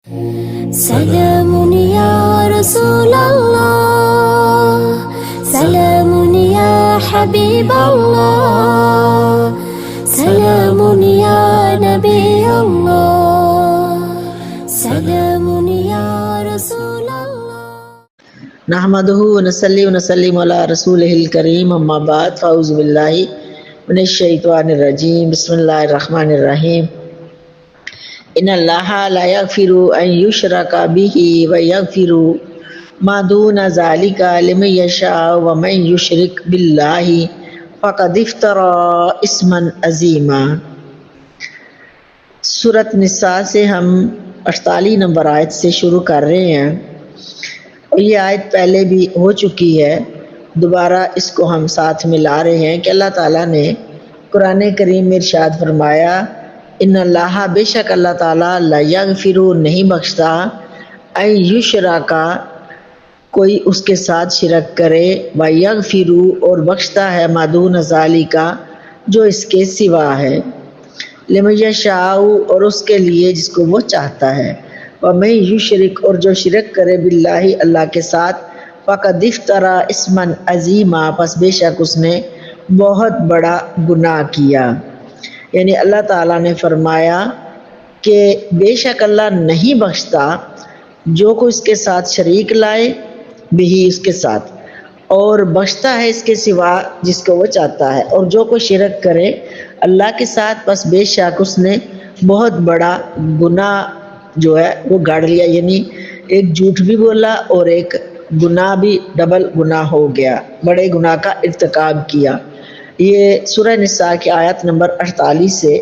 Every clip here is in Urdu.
سلام یا رسول اللہ، سلام یا حبیب اللہ، سلام یا نبی اللہ، سلام یا رسول اللہ۔ نحمدہ ونصلی ونسلم علی رسولہ الکریم، اما بعد، فاعوذ باللہ من الشیطان الرجیم، بسم اللہ الرحمن الرحیم۔ ان اللہ لا یغفر ان یشرک بہ ویغفر ما دون ذلک لمن یشاء ومن یشرک باللہ فقد افتری اثما عظیما۔ سورۃ نساء سے ہم 48 نمبر آیت سے شروع کر رہے ہیں، اور یہ آیت پہلے بھی ہو چکی ہے، دوبارہ اس کو ہم ساتھ ملا رہے ہیں کہ اللہ تعالیٰ نے قرآن کریم میں ارشاد فرمایا، ان اللہ، بے شک اللہ تعالیٰ، لا یغفر، نہیں بخشتا، ان یشرک، کوئی اس کے ساتھ شرک کرے، و یغفر، اور بخشتا ہے، ما دون ذالک، جو اس کے سوا ہے، لمن یشاء، اور اس کے لیے جس کو وہ چاہتا ہے، ومن یشرک، اور جو شرک کرے، باللہ، اللہ کے ساتھ، فقد افتری اثما عظیما، پس بے شک اس نے بہت بڑا گناہ کیا۔ یعنی اللہ تعالیٰ نے فرمایا کہ بے شک اللہ نہیں بخشتا جو کوئی اس کے ساتھ شریک لائے، بھی اس کے ساتھ، اور بخشتا ہے اس کے سوا جس کو وہ چاہتا ہے، اور جو کوئی شرک کرے اللہ کے ساتھ، پس بے شک اس نے بہت بڑا گناہ جو ہے وہ گاڑ لیا، یعنی ایک جھوٹ بھی بولا اور ایک گناہ بھی، ڈبل گناہ ہو گیا، بڑے گناہ کا ارتکاب کیا۔ یہ سورہ نساء کی آیت نمبر 48 سے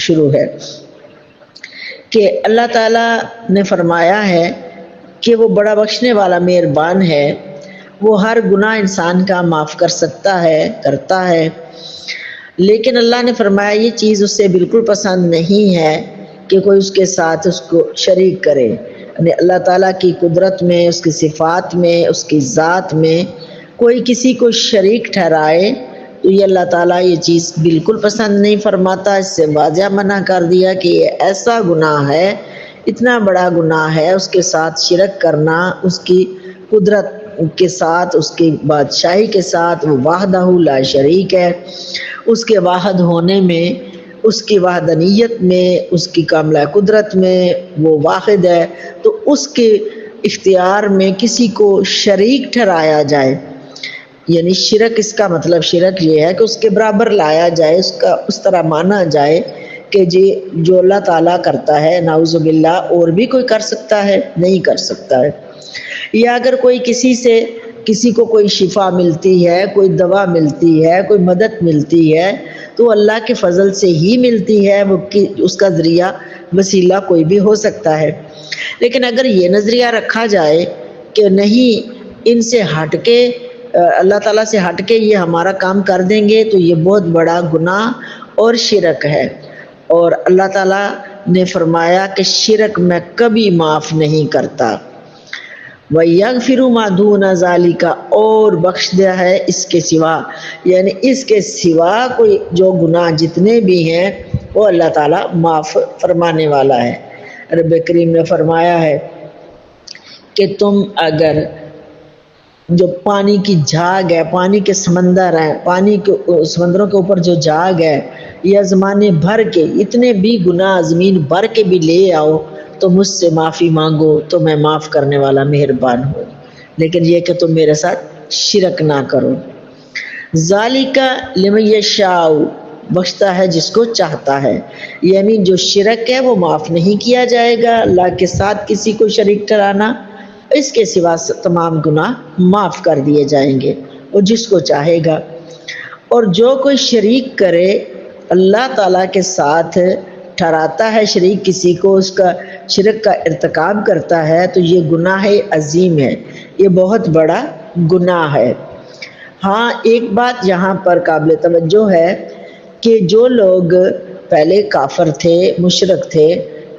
شروع ہے کہ اللہ تعالیٰ نے فرمایا ہے کہ وہ بڑا بخشنے والا مہربان ہے، وہ ہر گناہ انسان کا معاف کر سکتا ہے، کرتا ہے، لیکن اللہ نے فرمایا یہ چیز اس سے بالکل پسند نہیں ہے کہ کوئی اس کے ساتھ اس کو شریک کرے، یعنی اللہ تعالیٰ کی قدرت میں، اس کی صفات میں، اس کی ذات میں کوئی کسی کو شریک ٹھہرائے تو یہ اللہ تعالیٰ یہ چیز بالکل پسند نہیں فرماتا، اس سے واضح منع کر دیا کہ یہ ایسا گناہ ہے، اتنا بڑا گناہ ہے اس کے ساتھ شرک کرنا، اس کی قدرت کے ساتھ، اس کی بادشاہی کے ساتھ، وہ وحدہ لا شریک ہے، اس کے واحد ہونے میں، اس کی وحدانیت میں، اس کی کاملہ قدرت میں وہ واحد ہے، تو اس کے اختیار میں کسی کو شریک ٹھہرایا جائے، یعنی شرک، اس کا مطلب شرک یہ ہے کہ اس کے برابر لایا جائے، اس کا اس طرح مانا جائے کہ جی جو اللہ تعالیٰ کرتا ہے، نعوذ باللہ، اور بھی کوئی کر سکتا ہے؟ نہیں کر سکتا ہے۔ یا اگر کوئی کسی کو کوئی شفا ملتی ہے، کوئی دوا ملتی ہے، کوئی مدد ملتی ہے، تو اللہ کے فضل سے ہی ملتی ہے، وہ اس کا ذریعہ وسیلہ کوئی بھی ہو سکتا ہے۔ لیکن اگر یہ نظریہ رکھا جائے کہ نہیں، ان سے ہٹ کے، اللہ تعالیٰ سے ہٹ کے یہ ہمارا کام کر دیں گے، تو یہ بہت بڑا گناہ اور شرک ہے، اور اللہ تعالیٰ نے فرمایا کہ شرک میں کبھی معاف نہیں کرتا۔ وَيَغْفِرُ مَا دُونَ ذَلِكَ، اور بخش دیا ہے اس کے سوا، یعنی اس کے سوا کوئی جو گناہ جتنے بھی ہیں وہ اللہ تعالیٰ معاف فرمانے والا ہے۔ رب کریم نے فرمایا ہے کہ تم اگر جو پانی کی جھاگ ہے، پانی کے سمندر ہیں، پانی کے سمندروں کے اوپر جو جھاگ ہے، یا زمانے بھر کے اتنے بھی گناہ زمین بھر کے بھی لے آؤ تو مجھ سے معافی مانگو تو میں معاف کرنے والا مہربان ہوں، لیکن یہ کہ تم میرے ساتھ شرک نہ کرو۔ ذالک لمن یشاء، بخشتا ہے جس کو چاہتا ہے، یعنی جو شرک ہے وہ معاف نہیں کیا جائے گا، اللہ کے ساتھ کسی کو شریک ٹھہرانا، اس کے سوا تمام گناہ معاف کر دیے جائیں گے، اور جس کو چاہے گا۔ اور جو کوئی شریک کرے اللہ تعالیٰ کے ساتھ، ٹھہراتا ہے شریک کسی کو، اس کا شرک کا ارتکاب کرتا ہے، تو یہ گناہ عظیم ہے، یہ بہت بڑا گناہ ہے۔ ہاں، ایک بات یہاں پر قابل توجہ ہے کہ جو لوگ پہلے کافر تھے، مشرک تھے،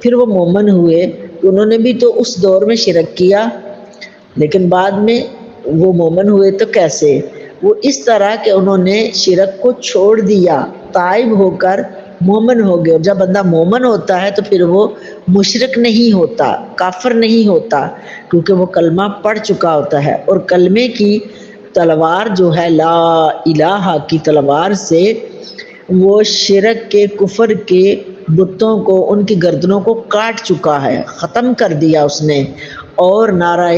پھر وہ مومن ہوئے، انہوں نے بھی تو اس دور میں شرک کیا، لیکن بعد میں وہ مومن ہوئے تو کیسے؟ وہ اس طرح کہ انہوں نے شرک کو چھوڑ دیا، تائب ہو کر مومن ہو گیا. جب بندہ مومن ہوتا ہے تو پھر وہ مشرک نہیں ہوتا, کافر نہیں ہوتا, کیونکہ وہ کلمہ پڑھ چکا ہوتا ہے. اور کلمے کی تلوار جو ہے لا الہ کی تلوار سے وہ شرک کے, کفر کے بتوں کو, ان کی گردنوں کو کاٹ چکا ہے, ختم کر دیا اس نے. اور نعرہ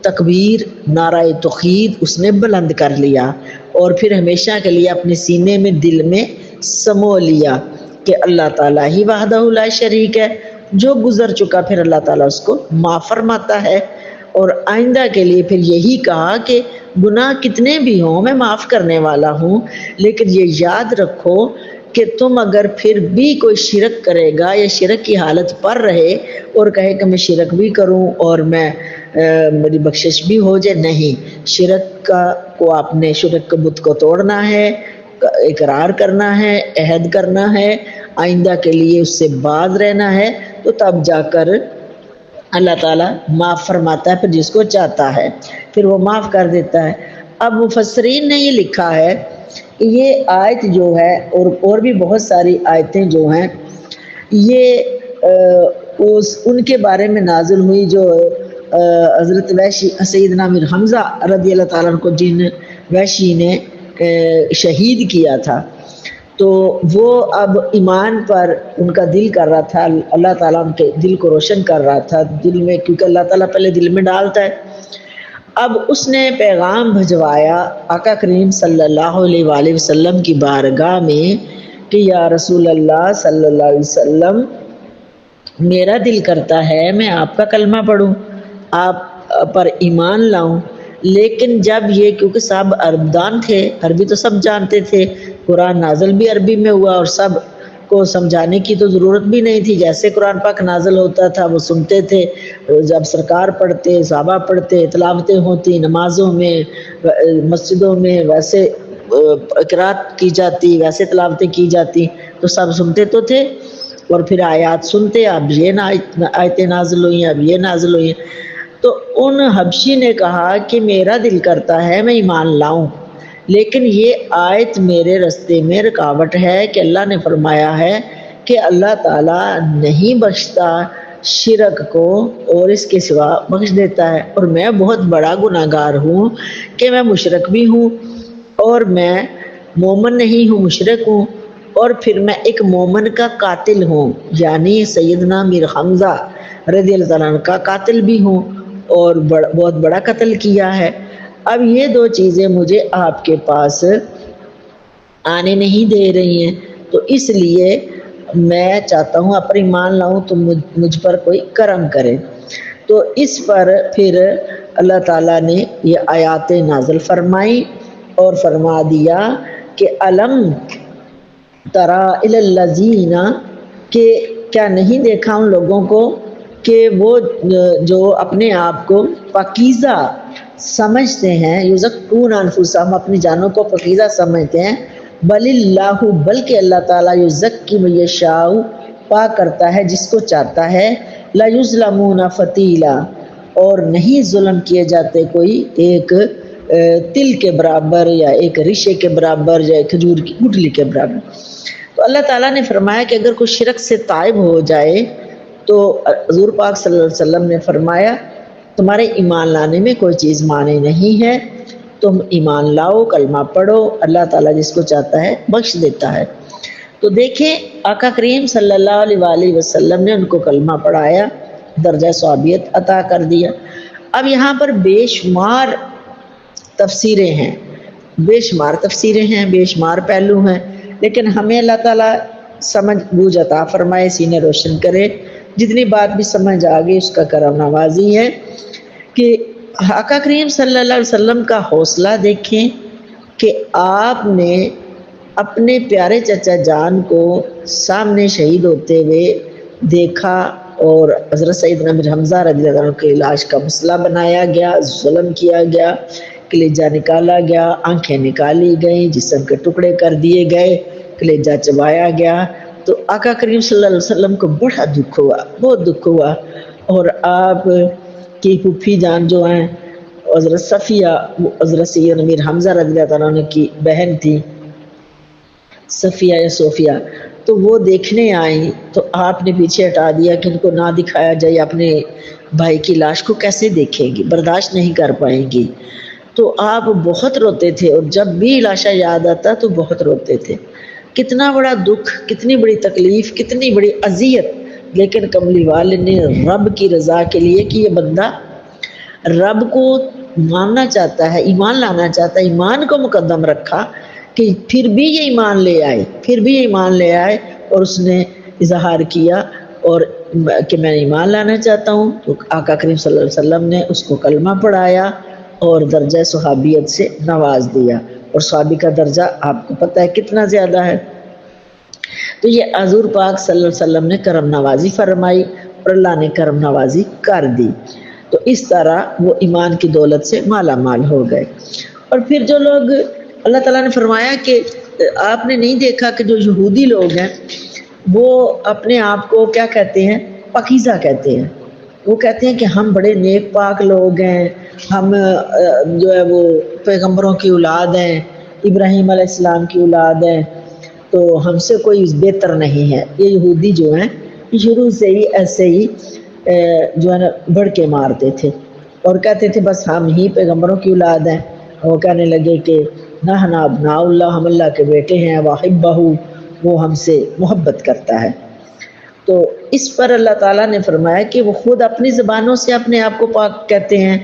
تکبیر, نعرہ توحید اس نے بلند کر لیا, اور پھر ہمیشہ کے لیے اپنے سینے میں, دل میں سمو لیا کہ اللہ تعالیٰ ہی وحدہ لا شریک ہے. جو گزر چکا پھر اللہ تعالیٰ اس کو معاف فرماتا ہے. اور آئندہ کے لیے پھر یہی کہا کہ گناہ کتنے بھی ہوں میں معاف کرنے والا ہوں, لیکن یہ یاد رکھو کہ تم اگر پھر بھی کوئی شرک کرے گا یا شرک کی حالت پر رہے اور کہے کہ میں شرک بھی کروں اور میں میری بخشش بھی ہو جائے, نہیں, شرک کو آپ نے شرک کے بت کو توڑنا ہے, اقرار کرنا ہے, عہد کرنا ہے, آئندہ کے لیے اس سے باز رہنا ہے, تو تب جا کر اللہ تعالیٰ معاف فرماتا ہے. پھر جس کو چاہتا ہے پھر وہ معاف کر دیتا ہے. اب مفسرین نے یہ لکھا ہے کہ یہ آیت جو ہے اور بھی بہت ساری آیتیں جو ہیں یہ ان کے بارے میں نازل ہوئی جو حضرت وحشی سیدنا امیر حمزہ رضی اللہ تعالیٰ عنہ کو جن وحشی نے شہید کیا تھا, تو وہ اب ایمان پر ان کا دل کر رہا تھا, اللہ تعالیٰ ان کے دل کو روشن کر رہا تھا دل میں, کیونکہ اللہ تعالیٰ پہلے دل میں ڈالتا ہے. اب اس نے پیغام بھجوایا آقا کریم صلی اللہ علیہ وآلہ وسلم کی بارگاہ میں کہ یا رسول اللہ صلی اللہ علیہ وسلم, میرا دل کرتا ہے میں آپ کا کلمہ پڑھوں, آپ پر ایمان لاؤں, لیکن جب یہ, کیونکہ سب عربدان تھے, عربی تو سب جانتے تھے, قرآن نازل بھی عربی میں ہوا اور سب کو سمجھانے کی تو ضرورت بھی نہیں تھی, جیسے قرآن پاک نازل ہوتا تھا وہ سنتے تھے, جب سرکار پڑھتے, صحابہ پڑھتے, تلاوتیں ہوتی نمازوں میں, مسجدوں میں ویسے قرات کی جاتی, ویسے تلاوتیں کی جاتی, تو سب سنتے تو تھے. اور پھر آیات سنتے, اب یہ آیتیں نازل ہوئی, اب یہ نازل ہوئی. تو ان حبشی نے کہا کہ میرا دل کرتا ہے میں ایمان لاؤں, لیکن یہ آیت میرے رستے میں رکاوٹ ہے کہ اللہ نے فرمایا ہے کہ اللہ تعالیٰ نہیں بخشتا شرک کو اور اس کے سوا بخش دیتا ہے, اور میں بہت بڑا گناہ گار ہوں کہ میں مشرک بھی ہوں اور میں مومن نہیں ہوں, مشرک ہوں, اور پھر میں ایک مومن کا قاتل ہوں, یعنی سیدنا امیر حمزہ رضی اللہ تعالیٰ عنہ کا قاتل بھی ہوں اور بہت بڑا قتل کیا ہے. اب یہ دو چیزیں مجھے آپ کے پاس آنے نہیں دے رہی ہیں, تو اس لیے میں چاہتا ہوں آپ پر ایمان لاؤں تو مجھ پر کوئی کرم کرے. تو اس پر پھر اللہ تعالیٰ نے یہ آیات نازل فرمائی اور فرما دیا کہ علم ترا الی الذین, کہ کیا نہیں دیکھا ان لوگوں کو کہ وہ جو اپنے آپ کو پاکیزہ سمجھتے ہیں, یزکون انفسہم, اپنی جانوں کو پاکیزہ سمجھتے ہیں, بل اللہ, بلکہ اللہ تعالیٰ یزکی من یشاء, پاک کرتا ہے جس کو چاہتا ہے, لا یظلمون فتیلا, اور نہیں ظلم کیے جاتے کوئی ایک تل کے برابر یا ایک ریشے کے برابر یا ایک کھجور کی گٹلی کے برابر. تو اللہ تعالیٰ نے فرمایا کہ اگر کوئی شرک سے تائب ہو جائے تو حضور پاک صلی اللہ علیہ وسلم نے فرمایا تمہارے ایمان لانے میں کوئی چیز مانے نہیں ہے, تم ایمان لاؤ, کلمہ پڑھو, اللہ تعالیٰ جس کو چاہتا ہے بخش دیتا ہے. تو دیکھیں آقا کریم صلی اللہ علیہ وآلہ وسلم نے ان کو کلمہ پڑھایا, درجہ صحابیت عطا کر دیا. اب یہاں پر بے شمار تفسیریں ہیں, بے شمار پہلو ہیں, لیکن ہمیں اللہ تعالیٰ سمجھ بوجھ عطا فرمائے, سینے روشن کرے. جتنی بات بھی سمجھ آ گئی اس کا کرم نوازی ہے. کہ آقا کریم صلی اللہ علیہ وسلم کا حوصلہ دیکھیں کہ آپ نے اپنے پیارے چچا جان کو سامنے شہید ہوتے ہوئے دیکھا, اور حضرت سیدنا امیر حمزہ رضی اللہ عنہ کے علاج کا مسئلہ بنایا گیا, ظلم کیا گیا, کلیجہ نکالا گیا, آنکھیں نکالی گئیں, جسم کے ٹکڑے کر دیے گئے, کلیجہ چبایا گیا. تو آقا کریم صلی اللہ علیہ وسلم کو بڑا دکھ ہوا, بہت دکھ ہوا. اور آپ کی پھوپھی جان جو ہیں حضرت صفیہ, حضرت سیدنا امیر حمزہ رضی اللہ عنہ کی بہن تھی, صفیہ یا صوفیہ, تو وہ دیکھنے آئیں تو آپ نے پیچھے ہٹا دیا کہ ان کو نہ دکھایا جائے، اپنے بھائی کی لاش کو کیسے دیکھیں گی، برداشت نہیں کر پائیں گی۔ تو آپ بہت روتے تھے، اور جب بھی لاشا یاد آتا تو بہت روتے تھے۔ کتنا بڑا دکھ، کتنی بڑی تکلیف، کتنی بڑی اذیت، لیکن کملی والے نے رب کی رضا کے لیے کہ یہ بندہ رب کو ماننا چاہتا ہے، ایمان لانا چاہتا ہے، ایمان کو مقدم رکھا، کہ پھر بھی یہ ایمان لے آئے، پھر بھی یہ ایمان لے آئے، اور اس نے اظہار کیا اور کہ میں ایمان لانا چاہتا ہوں، تو آقا کریم صلی اللہ علیہ وسلم نے اس کو کلمہ پڑھایا اور درجہ صحابیت سے نواز دیا، اور صحابی کا درجہ آپ کو پتہ ہے کتنا زیادہ ہے۔ تو یہ حضور پاک صلی اللہ علیہ وسلم نے کرم نوازی فرمائی اور اللہ نے کرم نوازی کر دی، تو اس طرح وہ ایمان کی دولت سے مالا مال ہو گئے۔ اور پھر جو لوگ، اللہ تعالیٰ نے فرمایا کہ آپ نے نہیں دیکھا کہ جو یہودی لوگ ہیں وہ اپنے آپ کو کیا کہتے ہیں؟ پاکیزہ کہتے ہیں۔ وہ کہتے ہیں کہ ہم بڑے نیک پاک لوگ ہیں، ہم جو ہے وہ پیغمبروں کی اولاد ہیں، ابراہیم علیہ السلام کی اولاد ہیں، تو ہم سے کوئی بہتر نہیں ہے۔ یہ یہودی جو ہیں شروع سے ہی ایسے ہی جو ہے نا بڑھ کے مارتے تھے، اور کہتے تھے بس ہم ہی پیغمبروں کی اولاد ہیں۔ وہ کہنے لگے کہ نحن ابناء اللہ، ہم اللہ کے بیٹے ہیں، واحبہ، وہ ہم سے محبت کرتا ہے۔ تو اس پر اللہ تعالیٰ نے فرمایا کہ وہ خود اپنی زبانوں سے اپنے آپ کو پاک کہتے ہیں،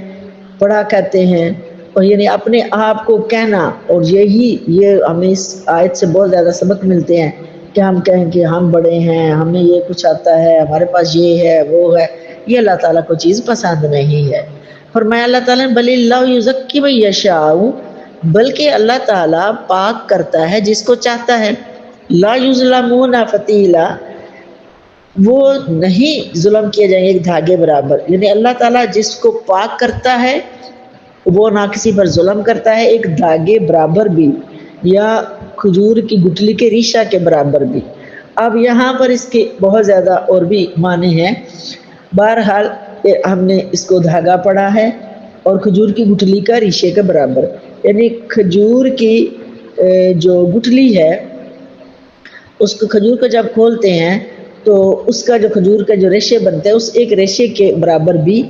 بڑا کہتے ہیں، اور یعنی اپنے آپ کو کہنا، اور یہ ہمیں اس آیت سے بہت زیادہ سبق ملتے ہیں کہ ہم کہیں کہ ہم بڑے ہیں، ہمیں یہ کچھ آتا ہے، ہمارے پاس یہ ہے وہ ہے، یہ اللہ تعالیٰ کو چیز پسند نہیں ہے۔ فرمایا اللہ تعالیٰ نے بل اللہ یزکی من یشاء، بلکہ اللہ تعالیٰ پاک کرتا ہے جس کو چاہتا ہے، لا یظلمون فتیلا، وہ نہیں ظلم کیے جائیں گے ایک دھاگے برابر، یعنی اللہ تعالیٰ جس کو پاک کرتا ہے وہ نہ کسی پر ظلم کرتا ہے ایک دھاگے برابر بھی، یا کھجور کی گٹلی کے ریشہ کے برابر بھی۔ اب یہاں پر اس کے بہت زیادہ اور بھی معنی ہیں، بہرحال ہم نے اس کو دھاگا پڑھا ہے، اور کھجور کی گٹلی کا ریشے کے برابر، یعنی کھجور کی جو گٹلی ہے، اس کو کھجور کو جب کھولتے ہیں تو اس کا جو کھجور کا جو ریشے بنتے ہیں، اس ایک ریشے کے برابر بھی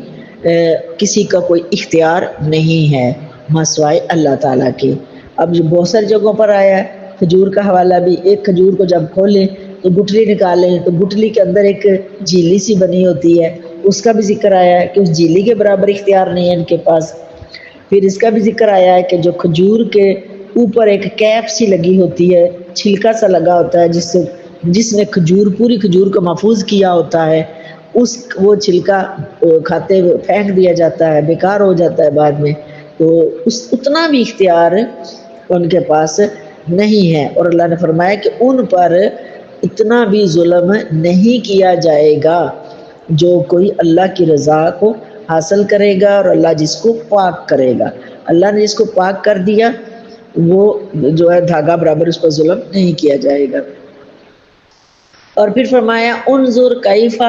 کسی کا کوئی اختیار نہیں ہے مسوائے اللہ تعالیٰ کے۔ اب جو بہت ساری جگہوں پر آیا ہے کھجور کا حوالہ بھی، ایک کھجور کو جب کھولیں تو گٹلی نکالیں تو گٹلی کے اندر ایک جھیلی سی بنی ہوتی ہے، اس کا بھی ذکر آیا ہے کہ اس جھیلی کے برابر اختیار نہیں ہے ان کے پاس۔ پھر اس کا بھی ذکر آیا ہے کہ جو کھجور کے اوپر ایک کیپ سی لگی ہوتی ہے، چھلکا سا لگا ہوتا ہے جس نے کھجور پوری کھجور کو محفوظ کیا ہوتا ہے، وہ چھلکا کھاتے ہوئے پھینک دیا جاتا ہے، بیکار ہو جاتا ہے بعد میں، تو اتنا بھی اختیار ان کے پاس نہیں ہے۔ اور اللہ نے فرمایا کہ ان پر اتنا بھی ظلم نہیں کیا جائے گا، جو کوئی اللہ کی رضا کو حاصل کرے گا اور اللہ جس کو پاک کرے گا۔ اللہ نے جس کو پاک کر دیا وہ جو ہے دھاگا برابر اس پر ظلم نہیں کیا جائے گا۔ اور پھر فرمایا انظر کیف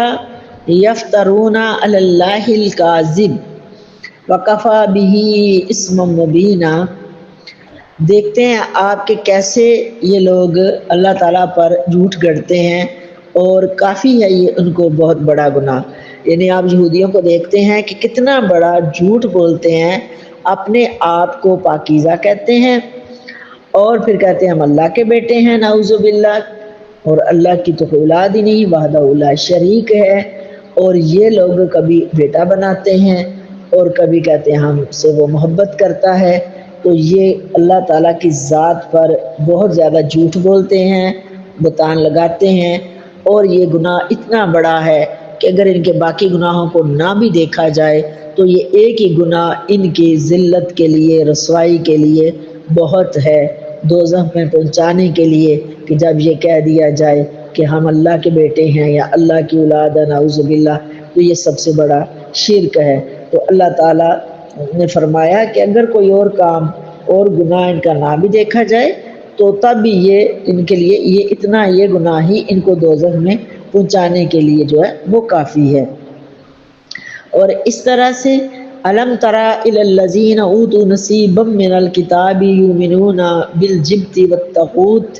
یفترون علی اللہ الکاذب وکفی بہ اثما مبینا، دیکھتے ہیں آپ کے کیسے یہ لوگ اللہ تعالیٰ پر جھوٹ گڑھتے ہیں، اور کافی ہے یہ ان کو بہت بڑا گناہ۔ یعنی آپ یہودیوں کو دیکھتے ہیں کہ کتنا بڑا جھوٹ بولتے ہیں، اپنے آپ کو پاکیزہ کہتے ہیں، اور پھر کہتے ہیں ہم اللہ کے بیٹے ہیں، نعوذ باللہ، اور اللہ کی تو کوئی اولاد ہی نہیں، وحدہ لا شریک ہے، اور یہ لوگ کبھی بیٹا بناتے ہیں اور کبھی کہتے ہیں ہم سے وہ محبت کرتا ہے۔ تو یہ اللہ تعالیٰ کی ذات پر بہت زیادہ جھوٹ بولتے ہیں، بہتان لگاتے ہیں، اور یہ گناہ اتنا بڑا ہے کہ اگر ان کے باقی گناہوں کو نہ بھی دیکھا جائے تو یہ ایک ہی گناہ ان کی ذلت کے لیے، رسوائی کے لیے بہت ہے، دوزخ میں پہنچانے کے لیے، کہ جب یہ کہہ دیا جائے کہ ہم اللہ کے بیٹے ہیں یا اللہ کی اولاد ہے، نعوذ باللہ، تو یہ سب سے بڑا شرک ہے۔ تو اللہ تعالیٰ نے فرمایا کہ اگر کوئی اور کام اور گناہ ان کا نہ بھی دیکھا جائے تو تب بھی یہ ان کے لیے یہ گناہ ہی ان کو دوزخ میں پہنچانے کے لیے جو ہے وہ کافی ہے۔ اور اس طرح سے الم تری الی الذین اوتوا نصیبا من الکتاب یؤمنون بالجبت والطاغوت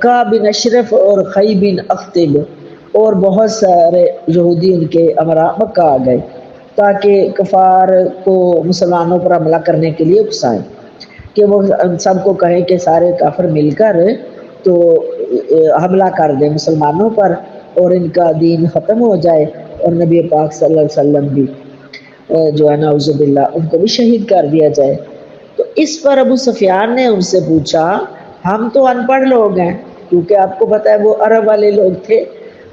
کا بن اشرف اور خی بن اختب اور بہت سارے یہودی ان کے امراء مکہ آ گئے تاکہ کفار کو مسلمانوں پر حملہ کرنے کے لیے اکسائیں کہ وہ سب کو کہیں کہ سارے کافر مل کر تو حملہ کر دیں مسلمانوں پر اور ان کا دین ختم ہو جائے اور نبی پاک صلی اللہ علیہ وسلم بھی جو ہے نعوذ باللہ ان کو بھی شہید کر دیا جائے۔ تو اس پر ابو سفیان نے ان سے پوچھا ہم تو ان پڑھ لوگ ہیں، کیونکہ آپ کو پتہ ہے وہ عرب والے لوگ تھے،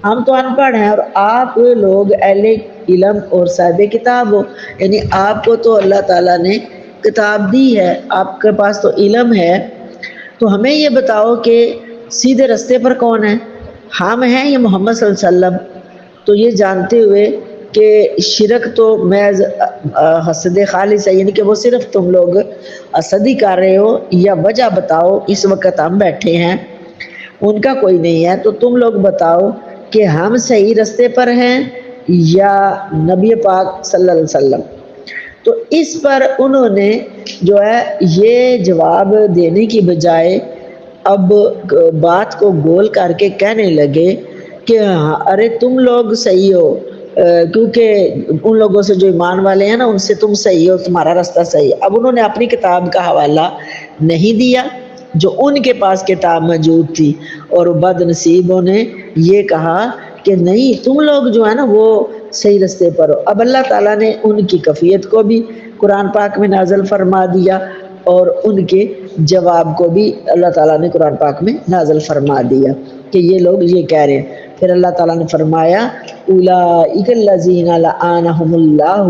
ہم تو ان پڑھ ہیں اور آپ لوگ اہل علم اور صاحب کتاب ہو، یعنی آپ کو تو اللہ تعالیٰ نے کتاب دی ہے، آپ کے پاس تو علم ہے، تو ہمیں یہ بتاؤ کہ سیدھے رستے پر کون ہے، ہم ہیں یا محمد صلی اللہ علیہ وسلم؟ تو یہ جانتے ہوئے کہ شرک تو محض حسد خالص ہے، یعنی کہ وہ صرف تم لوگ حسد ہی کر رہے ہو، یا وجہ بتاؤ اس وقت ہم بیٹھے ہیں ان کا کوئی نہیں ہے، تو تم لوگ بتاؤ کہ ہم صحیح رستے پر ہیں یا نبی پاک صلی اللہ علیہ وسلم۔ تو اس پر انہوں نے جو ہے یہ جواب دینے کی بجائے اب بات کو گول کر کے کہنے لگے کہ ارے تم لوگ صحیح ہو، کیونکہ ان لوگوں سے جو ایمان والے ہیں نا ان سے تم صحیح ہو، تمہارا رستہ صحیح ہے۔ اب انہوں نے اپنی کتاب کا حوالہ نہیں دیا جو ان کے پاس کتاب موجود تھی، اور بد نصیبوں نے یہ کہا کہ نہیں تم لوگ جو ہے نا وہ صحیح رستے پر ہو۔ اب اللہ تعالیٰ نے ان کی کفیت کو بھی قرآن پاک میں نازل فرما دیا اور ان کے جواب کو بھی اللہ تعالیٰ نے قرآن پاک میں نازل فرما دیا کہ یہ لوگ یہ کہہ رہے ہیں۔ پھر اللہ تعالیٰ نے فرمایا اولئک الذین لعنہم اللہ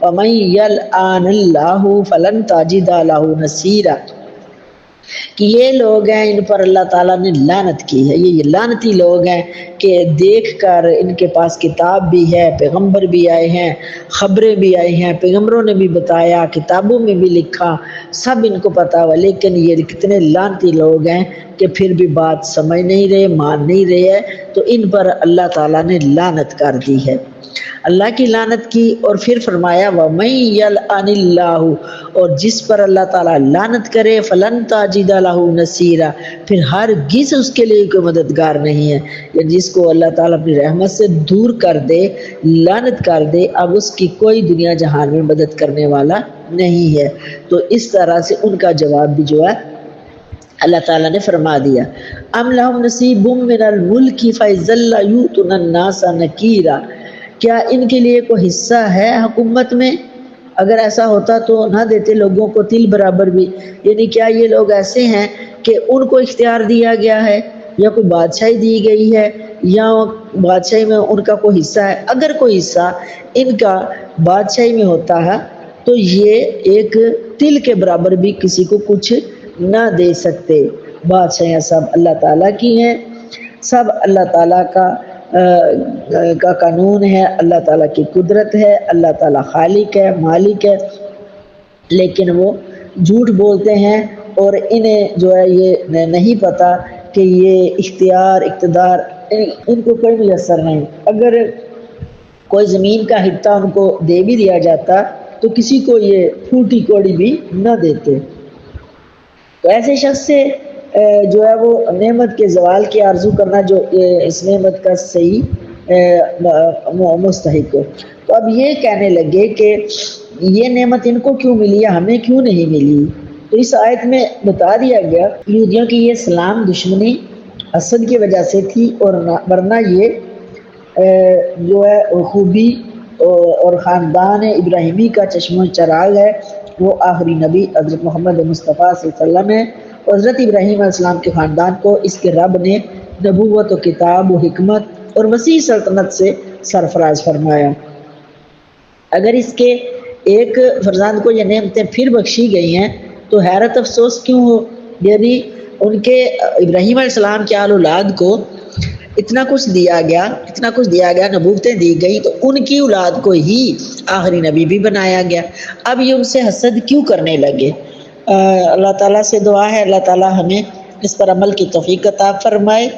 ومن یلعن اللہ فلن تجد لہ نصیرا، کہ یہ لوگ ہیں ان پر اللہ تعالیٰ نے لعنت کی ہے، یہ لعنتی لوگ ہیں کہ دیکھ کر ان کے پاس کتاب بھی ہے، پیغمبر بھی آئے ہیں، خبریں بھی آئی ہیں، پیغمبروں نے بھی بتایا، کتابوں میں بھی لکھا، سب ان کو پتا ہوا، لیکن یہ کتنے لعنتی لوگ ہیں کہ پھر بھی بات سمجھ نہیں رہے، مان نہیں رہے ہیں، تو ان پر اللہ تعالیٰ نے لعنت کر دی ہے، اللہ کی لعنت کی۔ اور پھر فرمایا وَمَن یلعن اللہ، اور جس پر اللہ تعالیٰ لعنت کرے فلن تجد لہ نصیرا، پھر ہرگز اس کے لیے کوئی مددگار نہیں ہے، یا جس کو اللہ تعالیٰ اپنی رحمت سے دور کر دے، لعنت کر دے، اب اس کی کوئی دنیا جہان میں مدد کرنے والا نہیں ہے۔ تو اس طرح سے ان کا جواب بھی جو ہے اللہ تعالیٰ نے فرما دیا۔ ام لہم نصیب من الملک فاذا لا یؤتون الناس نکیرا، کیا ان کے لیے کوئی حصہ ہے حکومت میں؟ اگر ایسا ہوتا تو نہ دیتے لوگوں کو تل برابر بھی، یعنی کیا یہ لوگ ایسے ہیں کہ ان کو اختیار دیا گیا ہے یا کوئی بادشاہی دی گئی ہے یا بادشاہی میں ان کا کوئی حصہ ہے؟ اگر کوئی حصہ ان کا بادشاہی میں ہوتا ہے تو یہ ایک تل کے برابر بھی کسی کو کچھ نہ دے سکتے۔ بادشاہیاں سب اللہ تعالیٰ کی ہیں، سب اللہ تعالیٰ کا قانون ہے، اللہ تعالیٰ کی قدرت ہے، اللہ تعالیٰ خالق ہے، مالک ہے، لیکن وہ جھوٹ بولتے ہیں اور انہیں جو ہے یہ نہیں پتہ کہ یہ اختیار اقتدار ان کو کوئی میسر نہیں۔ اگر کوئی زمین کا حصہ ان کو دے بھی دیا جاتا تو کسی کو یہ پھوٹی کوڑی بھی نہ دیتے۔ تو ایسے شخص سے جو ہے وہ نعمت کے زوال کی آرزو کرنا جو اس نعمت کا صحیح مستحق ہو۔ تو اب یہ کہنے لگے کہ یہ نعمت ان کو کیوں ملی ہے، ہمیں کیوں نہیں ملی؟ تو اس آیت میں بتا دیا گیا یہودیوں کی یہ اسلام دشمنی حسد کی وجہ سے تھی، اور ورنہ یہ جو ہے خوبی اور خاندان ابراہیمی کا چشم و چراغ ہے، وہ آخری نبی حضرت محمد مصطفیٰ صلی اللہ علیہ وسلم ہے، اور حضرت ابراہیم علیہ السلام کے خاندان کو اس کے رب نے نبوت و کتاب و حکمت اور وسیع سلطنت سے سرفراز فرمایا۔ اگر اس کے ایک فرزند کو یہ نعمتیں پھر بخشی گئی ہیں تو حیرت افسوس کیوں ہو؟ یعنی ان کے ابراہیم علیہ السلام کے آل اولاد کو اتنا کچھ دیا گیا، نبوتیں دی گئی، تو ان کی اولاد کو ہی آخری نبی بھی بنایا گیا، اب یہ ان سے حسد کیوں کرنے لگے؟ اللہ تعالیٰ سے دعا ہے اللہ تعالیٰ ہمیں اس پر عمل کی توفیق عطا فرمائے،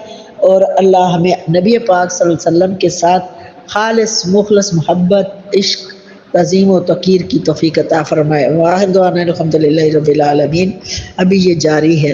اور اللہ ہمیں نبی پاک صلی اللہ علیہ وسلم کے ساتھ خالص مخلص محبت، عشق، تعظیم و توقیر کی توفیق عطا فرمائے۔ وآخر دعوانا الحمدللہ رب العالمین۔ ابھی یہ جاری ہے۔